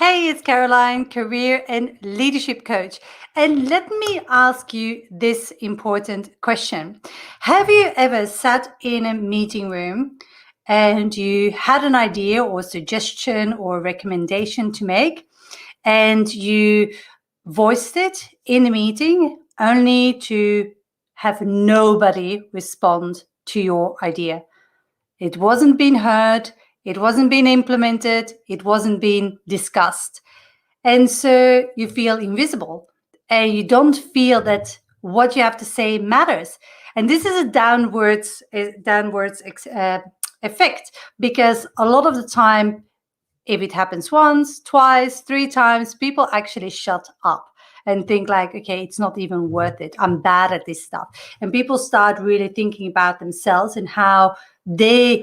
Hey, it's Caroline, career and leadership coach. And let me ask you this important question. Have you ever sat in a meeting room and you had an idea or suggestion or recommendation to make, and you voiced it in the meeting only to have nobody respond to your idea? It wasn't being heard, it wasn't being implemented, it wasn't being discussed. And so you feel invisible and you don't feel that what you have to say matters. And this is a downwards effect, because a lot of the time, if it happens once, twice, three times, people actually shut up and think like, okay, it's not even worth it. I'm bad at this stuff. And people start really thinking about themselves and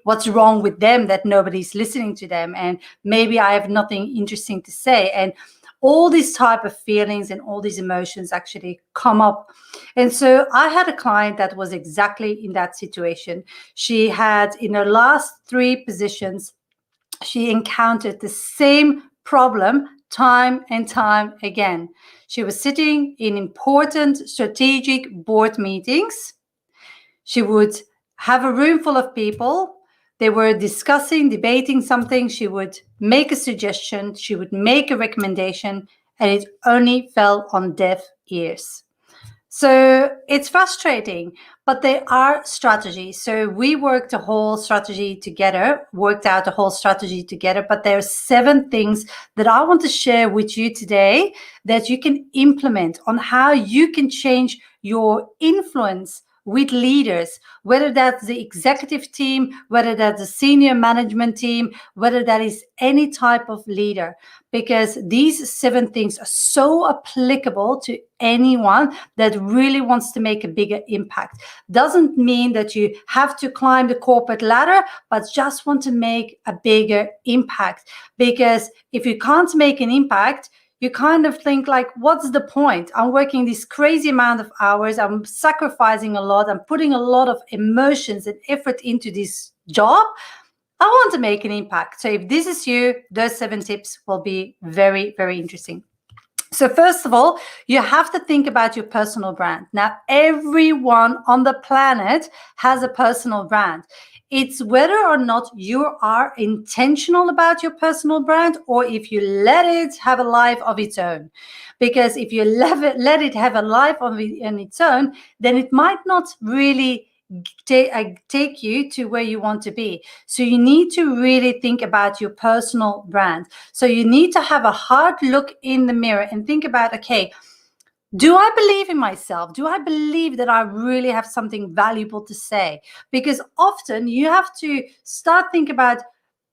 what's wrong with them, that nobody's listening to them. And maybe I have nothing interesting to say. And all these type of feelings and all these emotions actually come up. And so I had a client that was exactly in that situation. She had, in her last 3 positions, she encountered the same problem time and time again. She was sitting in important strategic board meetings. She would have a room full of people. They were discussing, debating something. She would make a suggestion. She would make a recommendation, and it only fell on deaf ears. So it's frustrating, but there are strategies. So we worked out the whole strategy together, but there are 7 things that I want to share with you today that you can implement on how you can change your influence with leaders, whether that's the executive team, whether that's the senior management team, whether that is any type of leader, because these 7 things are so applicable to anyone that really wants to make a bigger impact. Doesn't mean that you have to climb the corporate ladder, but just want to make a bigger impact. Because if you can't make an impact, you kind of think like, what's the point? I'm working this crazy amount of hours. I'm sacrificing a lot. I'm putting a lot of emotions and effort into this job. I want to make an impact. So if this is you, those 7 tips will be very, very interesting. So first of all, you have to think about your personal brand. Now, everyone on the planet has a personal brand. It's whether or not you are intentional about your personal brand, or if you let it have a life of its own. Because if you let it have a life on its own, then it might not really take you to where you want to be. So you need to really think about your personal brand. So you need to have a hard look in the mirror and think about, okay, do I believe in myself? Do I believe that I really have something valuable to say? Because often you have to start thinking about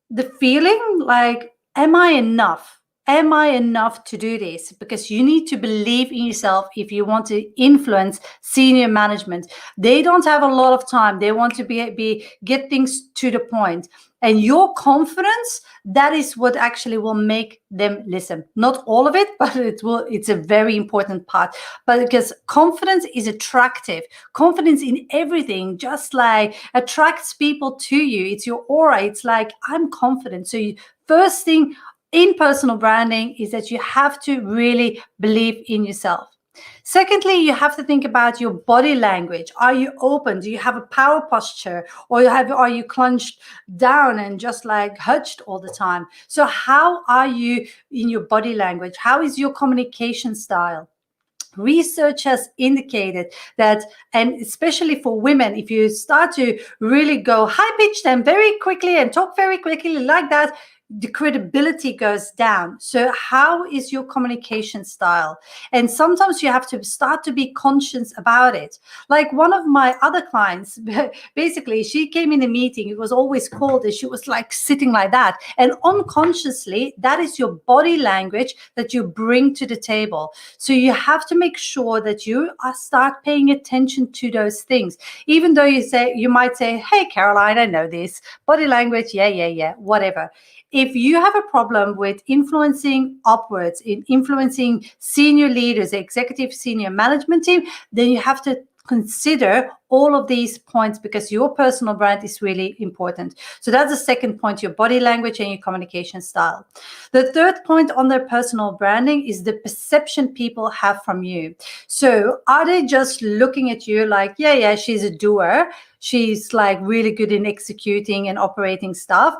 the feeling like, am I enough? Am I enough to do this? Because you need to believe in yourself if you want to influence senior management. They don't have a lot of time. They want to get things to the point. And your confidence, that is what actually will make them listen. Not all of it, but it's a very important part. But because confidence is attractive, confidence in everything just like attracts people to you. It's your aura. It's like, I'm confident. So first thing in personal branding is that you have to really believe in yourself. Secondly, you have to think about your body language. Are you open? Do you have a power posture? Or are you clenched down and just like hunched all the time? So how are you in your body language? How is your communication style? Research has indicated that, and especially for women, if you start to really go high-pitched and very quickly and talk very quickly like that, the credibility goes down. So how is your communication style? And sometimes you have to start to be conscious about it. Like one of my other clients, basically, she came in a meeting, it was always cold, and she was like sitting like that. And unconsciously, that is your body language that you bring to the table. So you have to make sure that you start paying attention to those things. Even though you might say, hey, Caroline, I know this. Body language, yeah, whatever. If you have a problem with influencing upwards, in influencing senior leaders, executive senior management team, then you have to consider all of these points because your personal brand is really important. So that's the second point, your body language and your communication style. The third point on their personal branding is the perception people have from you. So are they just looking at you like, yeah, she's a doer, she's like really good in executing and operating stuff,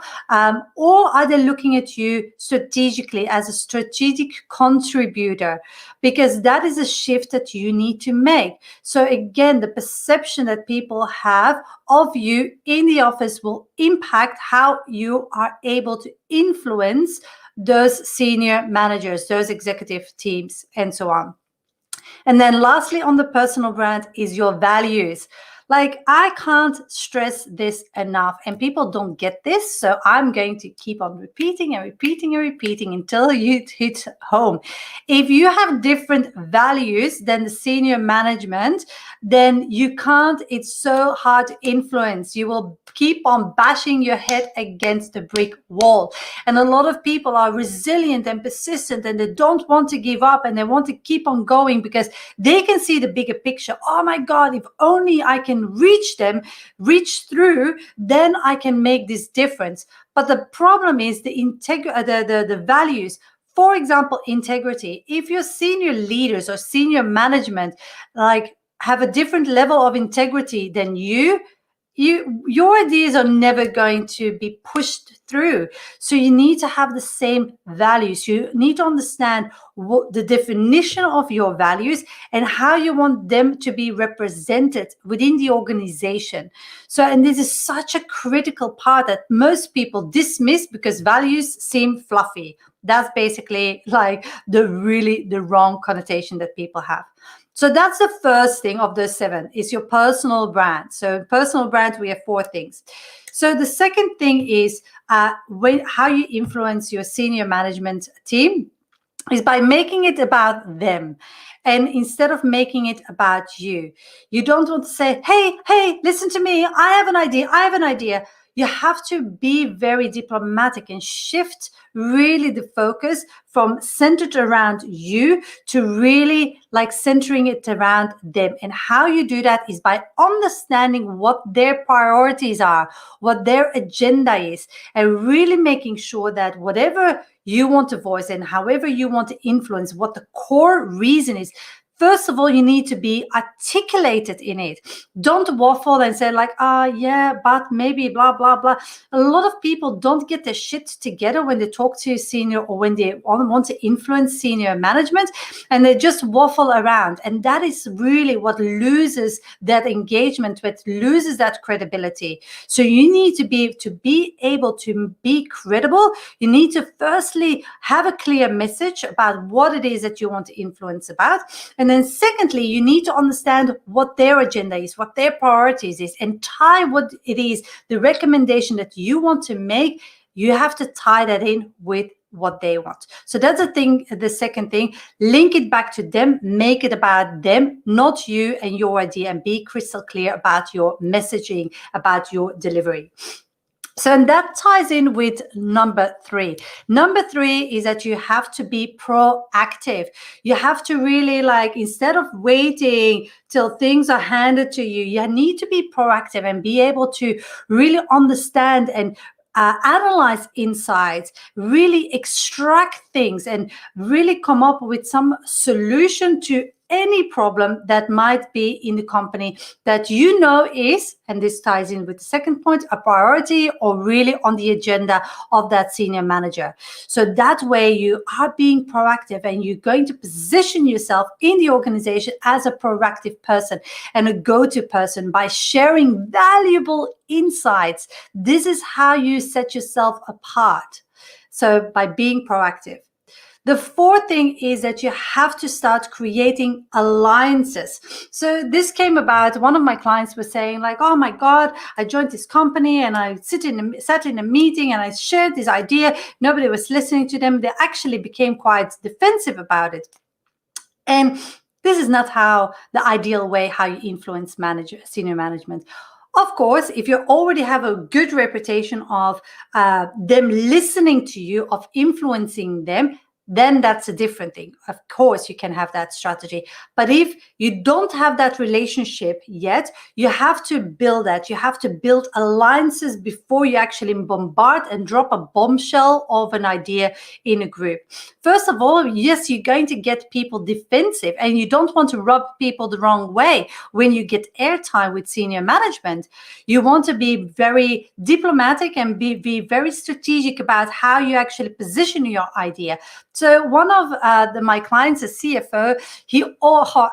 or are they looking at you strategically as a strategic contributor? Because that is a shift that you need to make. So again, the perception that people have of you in the office will impact how you are able to influence those senior managers, those executive teams, and so on. And then lastly, on the personal brand is your values. Like, I can't stress this enough, and people don't get this. So I'm going to keep on repeating and repeating and repeating until you hit home. If you have different values than the senior management, then you can't, it's so hard to influence. You will keep on bashing your head against the brick wall. And a lot of people are resilient and persistent, and they don't want to give up, and they want to keep on going because they can see the bigger picture. Oh my God, if only I can reach them, reach through, then I can make this difference. But the problem is the values. For example, integrity. If your senior leaders or senior management like have a different level of integrity than your ideas are never going to be pushed through. So you need to have the same values. You need to understand what the definition of your values and how you want them to be represented within the organization. So, and this is such a critical part that most people dismiss because values seem fluffy. That's basically like the wrong connotation that people have. So that's the first thing of the 7 is your personal brand. So personal brand, we have 4 things. So the second thing is how you influence your senior management team is by making it about them. And instead of making it about you, you don't want to say, hey, listen to me. I have an idea. You have to be very diplomatic and shift really the focus from centered around you to really like centering it around them. And how you do that is by understanding what their priorities are, what their agenda is, and really making sure that whatever you want to voice and however you want to influence, what the core reason is, first of all, you need to be articulated in it. Don't waffle and say like, yeah, but maybe blah, blah, blah. A lot of people don't get their shit together when they talk to senior or when they want to influence senior management, and they just waffle around. And that is really what loses that engagement, what loses that credibility. So you need to be able to be credible. You need to firstly have a clear message about what it is that you want to influence about. And then secondly, you need to understand what their agenda is, what their priorities is, and tie what it is, the recommendation that you want to make, you have to tie that in with what they want. So that's the thing. The second thing, link it back to them, make it about them, not you and your idea, and be crystal clear about your messaging, about your delivery. So, and that ties in with number 3. Number 3 is that you have to be proactive. You have to really like, instead of waiting till things are handed to you, you need to be proactive and be able to really understand and analyze insights, really extract things, and really come up with some solution to any problem that might be in the company that you know is, and this ties in with the second point, a priority or really on the agenda of that senior manager. So that way you are being proactive and you're going to position yourself in the organization as a proactive person and a go-to person by sharing valuable insights. This is how you set yourself apart. So by being proactive. The fourth thing is that you have to start creating alliances. So this came about, one of my clients was saying like, oh my God, I joined this company and I sat in a meeting and I shared this idea. Nobody was listening to them. They actually became quite defensive about it. And this is not how the ideal way how you influence senior management. Of course, if you already have a good reputation of them listening to you, of influencing them, then that's a different thing. Of course, you can have that strategy. But if you don't have that relationship yet, you have to build that. You have to build alliances before you actually bombard and drop a bombshell of an idea in a group. First of all, yes, you're going to get people defensive, and you don't want to rub people the wrong way when you get airtime with senior management. You want to be very diplomatic and be very strategic about how you actually position your idea. So one of my clients, a CFO,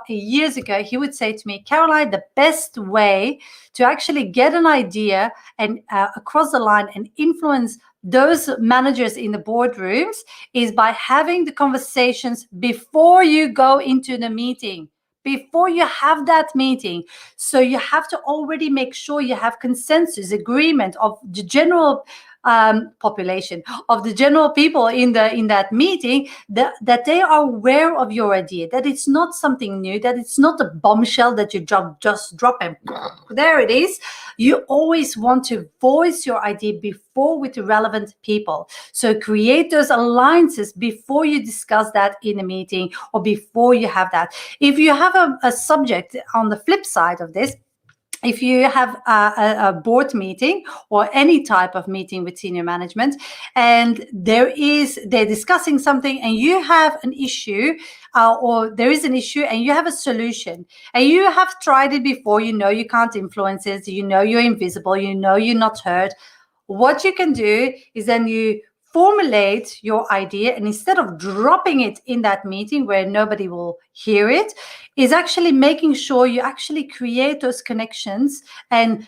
years ago, he would say to me, Caroline, the best way to actually get an idea and across the line and influence those managers in the boardrooms is by having the conversations before you go into the meeting, before you have that meeting. So you have to already make sure you have consensus, agreement of the general population, of the general people in that meeting, that they are aware of your idea, that it's not something new, that it's not a bombshell that you just drop and there it is. You always want to voice your idea before with the relevant people. So create those alliances before you discuss that in a meeting or before you have that. If you have a subject on the flip side of this, if you have a board meeting or any type of meeting with senior management, and they're discussing something and you have an issue, or there is an issue and you have a solution, and you have tried it before, you know you can't influence it, you know you're invisible, you know you're not heard, what you can do is then you formulate your idea, and instead of dropping it in that meeting where nobody will hear it, is actually making sure you actually create those connections and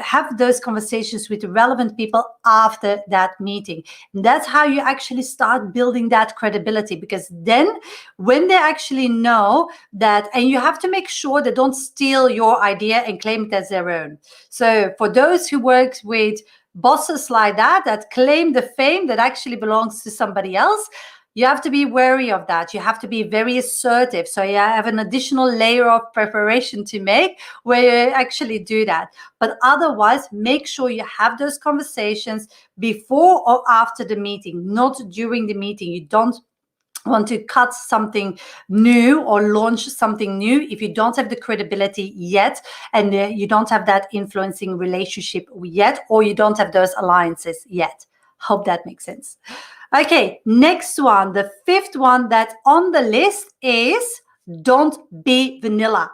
have those conversations with the relevant people after that meeting. And that's how you actually start building that credibility, because then when they actually know that, and you have to make sure they don't steal your idea and claim it as their own. So for those who work with bosses like that claim the fame that actually belongs to somebody else, you have to be wary of that. You have to be very assertive. So you have an additional layer of preparation to make where you actually do that. But otherwise, make sure you have those conversations before or after the meeting, not during the meeting. You don't want to cut something new or launch something new if you don't have the credibility yet, and you don't have that influencing relationship yet, or you don't have those alliances yet. Hope that makes sense. Okay, next one, the fifth one that on the list is don't be vanilla.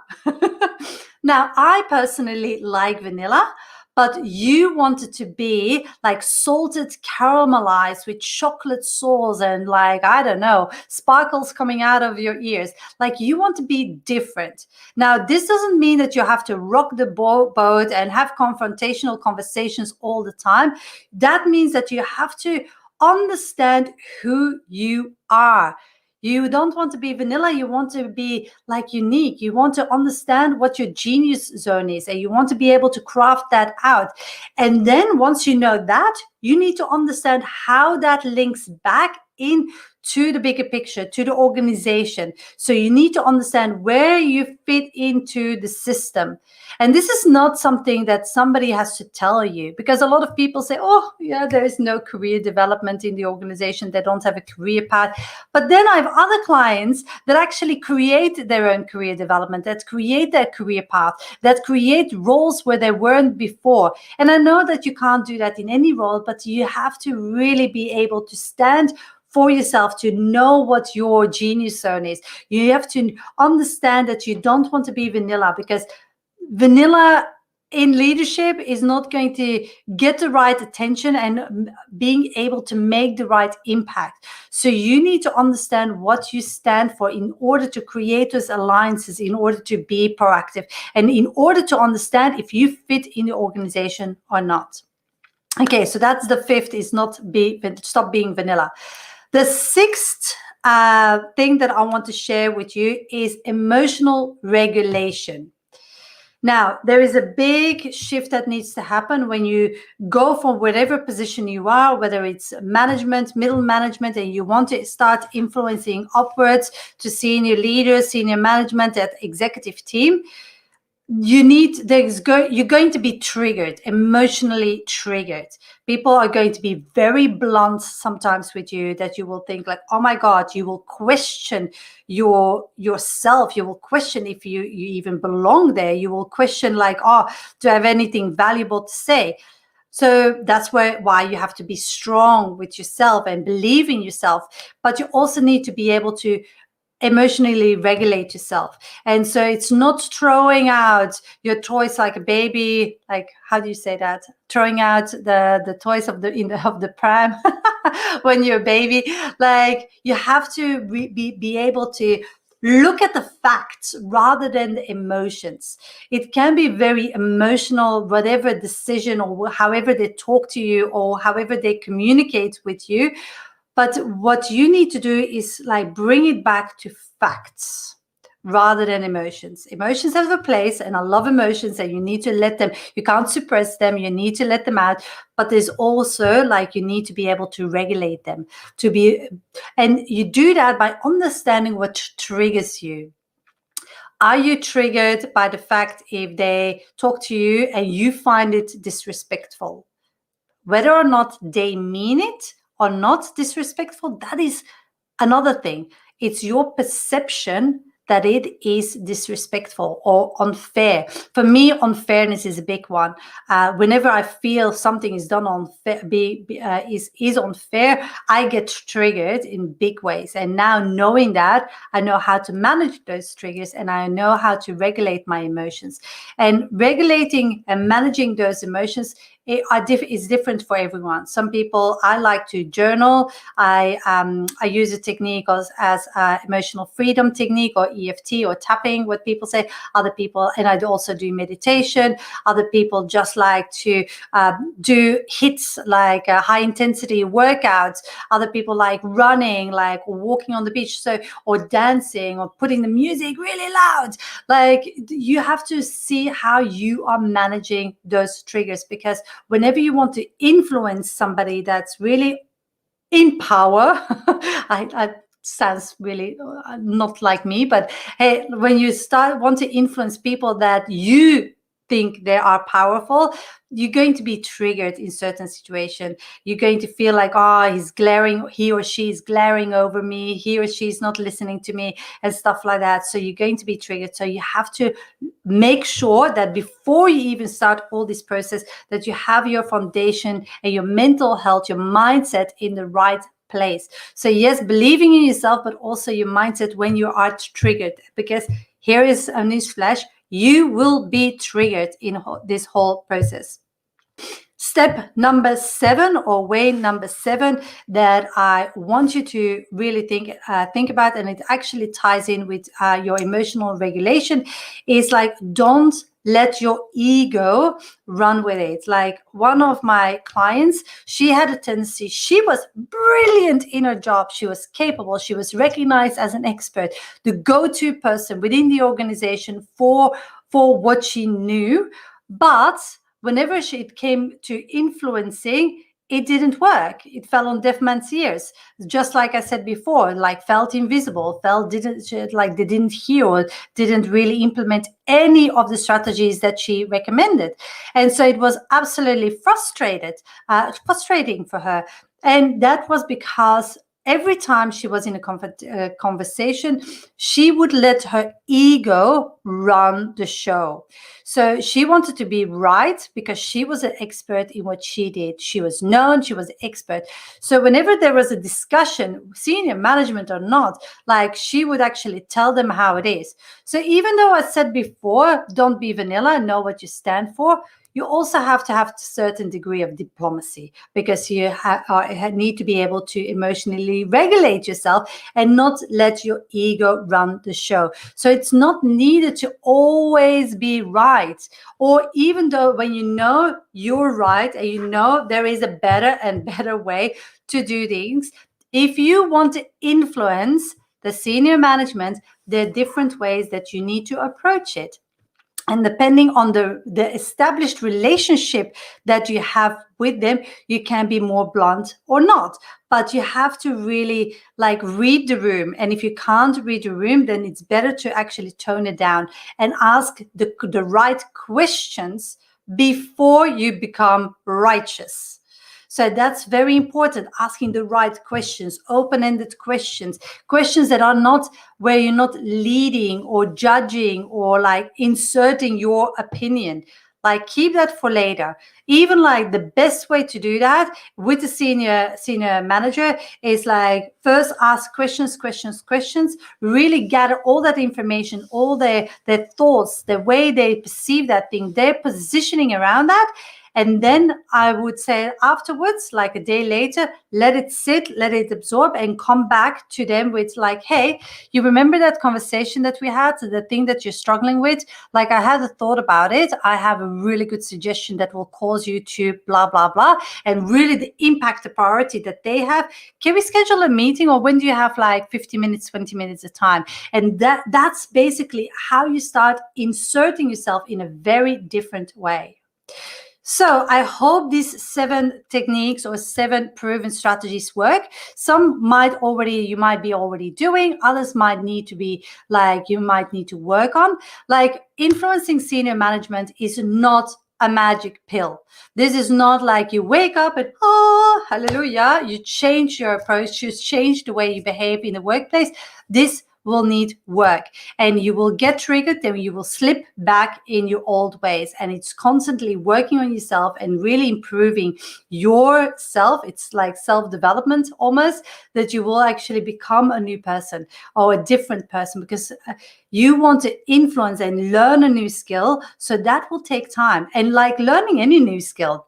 Now, I personally like vanilla, but you want it to be like salted caramelized with chocolate sauce and like, I don't know, sparkles coming out of your ears. Like, you want to be different. Now, this doesn't mean that you have to rock the boat and have confrontational conversations all the time. That means that you have to understand who you are. You don't want to be vanilla. You want to be like unique. You want to understand what your genius zone is, and you want to be able to craft that out. And then once you know that, you need to understand how that links back into the bigger picture, to the organization. So you need to understand where you fit into the system. And this is not something that somebody has to tell you, because a lot of people say, oh, yeah, there is no career development in the organization. They don't have a career path. But then I have other clients that actually create their own career development, that create their career path, that create roles where they weren't before. And I know that you can't do that in any role, but you have to really be able to stand for yourself, to know what your genius zone is. You have to understand that you don't want to be vanilla, because vanilla in leadership is not going to get the right attention and being able to make the right impact. So you need to understand what you stand for in order to create those alliances, in order to be proactive, and in order to understand if you fit in the organization or not. Okay, so that's the fifth, is stop being vanilla. The sixth thing that I want to share with you is emotional regulation. Now, there is a big shift that needs to happen when you go from whatever position you are, whether it's management, middle management, and you want to start influencing upwards to senior leaders, senior management, that executive team. you're going to be triggered, emotionally triggered. People are going to be very blunt sometimes with you, that you will think like, oh my God, you will question yourself. You will question if you even belong there. You will question like, oh, do I have anything valuable to say? So that's why you have to be strong with yourself and believe in yourself. But you also need to be able to emotionally regulate yourself. And so it's not throwing out your toys like a baby, like, how do you say that, throwing out the toys of the pram when you're a baby. Like, you have to be able to look at the facts rather than the emotions. It can be very emotional, whatever decision or however they talk to you or however they communicate with you. But what you need to do is like bring it back to facts rather than emotions. Emotions have a place, and I love emotions, and you need to let them, you can't suppress them, you need to let them out. But there's also like, you need to be able to regulate them, and you do that by understanding what triggers you. Are you triggered by the fact if they talk to you and you find it disrespectful? Whether or not they mean it or not disrespectful, that is another thing. It's your perception that it is disrespectful or unfair. For me, unfairness is a big one. Whenever I feel something is done unfair, is unfair, I get triggered in big ways. And now, knowing that, I know how to manage those triggers, and I know how to regulate my emotions. And regulating and managing those emotions is different for everyone. Some people, I like to journal. I use a technique as emotional freedom technique, or EFT, or tapping, what people say. Other people, and I also do meditation. Other people just like to do hits, like high intensity workouts. Other people like running, like walking on the beach, or dancing, or putting the music really loud. Like, you have to see how you are managing those triggers, because whenever you want to influence somebody that's really in power, I sounds really not like me, but hey, when you want to influence people that you think they are powerful, you're going to be triggered in certain situation. You're going to feel like, oh, he or she is glaring over me, he or she is not listening to me, and stuff like that. So you're going to be triggered. So you have to make sure that before you even start all this process, that you have your foundation and your mental health, your mindset in the right place. So yes, believing in yourself, but also your mindset when you are triggered, because here is a newsflash: you will be triggered in this whole process. Step number 7, or way number 7, that I want you to really think about, and it actually ties in with your emotional regulation, is like, don't let your ego run with it. Like, one of my clients, she had a tendency, she was brilliant in her job, she was capable, she was recognized as an expert, the go-to person within the organization for what she knew. But whenever it came to influencing, it didn't work. It fell on deaf man's ears. Just like I said before, like, felt invisible, like they didn't hear, or didn't really implement any of the strategies that she recommended. And so it was absolutely frustrating for her. And that was because every time she was in a conversation, she would let her ego run the show. So she wanted to be right because she was an expert in what she did. She was known, she was an expert. So whenever there was a discussion, senior management or not, like, she would actually tell them how it is. So even though I said before, don't be vanilla, know what you stand for, you also have to have a certain degree of diplomacy, because you need to be able to emotionally regulate yourself and not let your ego run the show. So it's not needed to always be right, or even though when you know you're right and you know there is a better and better way to do things, if you want to influence the senior management, there are different ways that you need to approach it. And depending on the established relationship that you have with them, you can be more blunt or not. But you have to really like read the room. And if you can't read the room, then it's better to actually tone it down and ask the right questions before you become righteous. So that's very important, asking the right questions, open-ended questions, questions that are not where you're not leading or judging or like inserting your opinion. Like keep that for later. Even like the best way to do that with the senior manager is like first ask questions, really gather all that information, all their thoughts, the way they perceive that thing, their positioning around that. And then I would say afterwards, like a day later, let it sit, let it absorb, and come back to them with like, hey, you remember that conversation that we had, the thing that you're struggling with? Like, I had a thought about it. I have a really good suggestion that will cause you to blah, blah, blah. And really the impact, the priority that they have. Can we schedule a meeting, or when do you have like 50 minutes, 20 minutes of time? And that's basically how you start inserting yourself in a very different way. So I hope these 7 techniques or 7 proven strategies work. Some you might be already doing, others might need to be like, you might need to work on. Like influencing senior management is not a magic pill. This is not like you wake up and, oh, hallelujah, you change your approach, you change the way you behave in the workplace. This will need work, and you will get triggered, then you will slip back in your old ways. And it's constantly working on yourself and really improving yourself. It's like self-development almost, that you will actually become a new person or a different person, because you want to influence and learn a new skill. So that will take time. And like learning any new skill,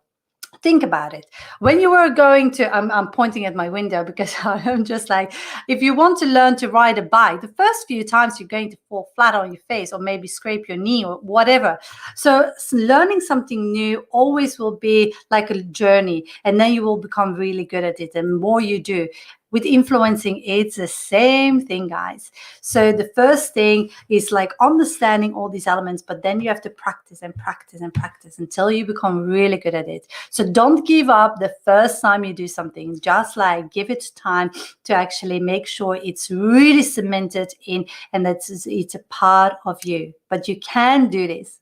think about it. When you were going to, I'm pointing at my window because I'm just like, if you want to learn to ride a bike, the first few times you're going to fall flat on your face or maybe scrape your knee or whatever. So learning something new always will be like a journey, and then you will become really good at it. And the more you do, with influencing, it's the same thing, guys. So the first thing is like understanding all these elements, but then you have to practice and practice and practice until you become really good at it. So don't give up the first time you do something. Just like give it time to actually make sure it's really cemented in, and that it's a part of you. But you can do this.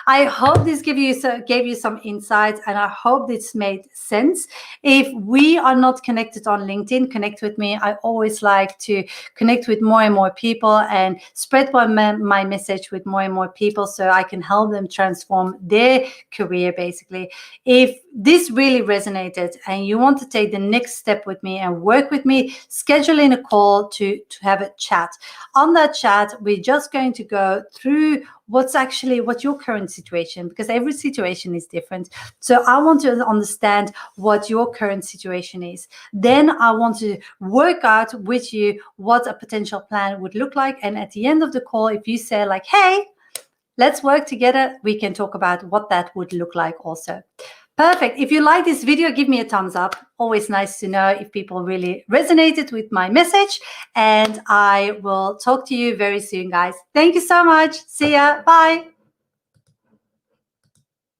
I hope this gave you some insights, and I hope this made sense. If we are not connected on LinkedIn, connect with me. I always like to connect with more and more people and spread my message with more and more people so I can help them transform their career, basically. If this really resonated and you want to take the next step with me and work with me, schedule in a call to have a chat. On that chat, we're just going to go through what's your current situation, because every situation is different. So I want to understand what your current situation is. Then I want to work out with you what a potential plan would look like. And at the end of the call, if you say like, hey, let's work together, we can talk about what that would look like also. Perfect. If you like this video, give me a thumbs up. Always nice to know if people really resonated with my message. And I will talk to you very soon, guys. Thank you so much. See ya. Bye.